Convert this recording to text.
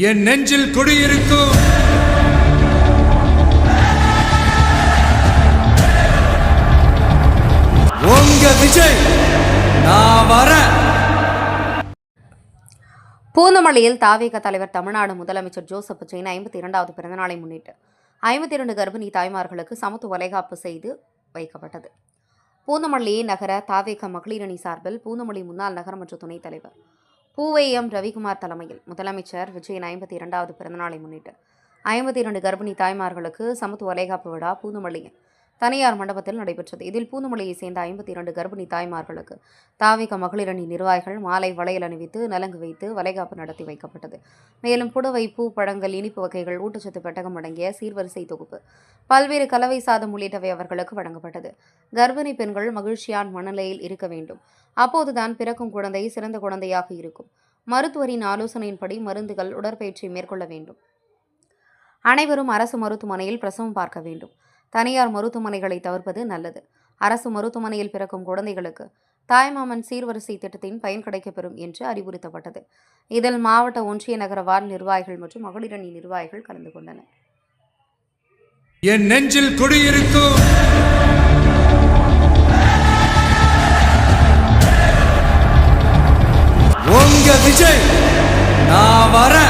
என் நெஞ்சில் குடியிருக்கும் உங்க விஜய் நான் வரேன். பூந்தமல்லியில் தாவேக தலைவர் தமிழ்நாடு முதலமைச்சர் ஜோசப் விஜயின் 52வது பிறந்தநாளை முன்னிட்டு 52 கர்ப்பிணி தாய்மார்களுக்கு சமத்துவ வளைகாப்பு செய்து வைக்கப்பட்டது. பூந்தமல்லி நகர தாவேக மகளிர் அணி சார்பில் பூந்தமல்லி முன்னாள் நகரமன்ற துணைத் தலைவர் பூவையம் ரவிக்குமார் தலைமையில் முதலமைச்சர் விஜயின் 52வது பிறந்தநாளை முன்னிட்டு 52 கர்ப்பிணி தாய்மார்களுக்கு சமத்துவ வளைகாப்பு விழா பூந்தமல்லியில் தனியார் மண்டபத்தில் நடைபெற்றது. இதில் பூந்தமல்லியை சேர்ந்த 52 கர்ப்பிணி தாய்மார்களுக்கு தாவேக மகளிர் அணி நிர்வாகிகள் மாலை வளையல் அணிவித்து நலங்கு வைத்து வளைகாப்பு நடத்தி வைக்கப்பட்டது. மேலும் புடவை, பூ, பழங்கள், இனிப்பு வகைகள், ஊட்டச்சத்து பெட்டகம் அடங்கிய சீர்வரிசை தொகுப்பு, பல்வேறு கலவை சாதம் உள்ளிட்டவை அவர்களுக்கு வழங்கப்பட்டது. கர்ப்பிணி பெண்கள் மகிழ்ச்சியான மனநிலையில் இருக்க வேண்டும். அப்போதுதான் பிறக்கும் குழந்தை சிறந்த குழந்தையாக இருக்கும். மருத்துவரின் ஆலோசனையின்படி மருந்துகள், உடற்பயிற்சி மேற்கொள்ள வேண்டும். அனைவரும் அரசு மருத்துவமனையில் பிரசவம் பார்க்க வேண்டும். தனியார் மருத்துவமனைகளை தவிர்ப்பது நல்லது. அரசு மருத்துவமனையில் பிறக்கும் குழந்தைகளுக்கு தாய்மாமன் சீர்வரிசை திட்டத்தின் பயன் கிடைக்கப்பெறும் என்று அறிவுறுத்தப்பட்டது. இதில் மாவட்ட, ஒன்றிய, நகர வார்டு நிர்வாகிகள் மற்றும் மகளிர் அணி நிர்வாகிகள் கலந்து கொண்டனர். என் நெஞ்சில் குடியிருக்கும் உங்க விஜய் நான் வரேன்.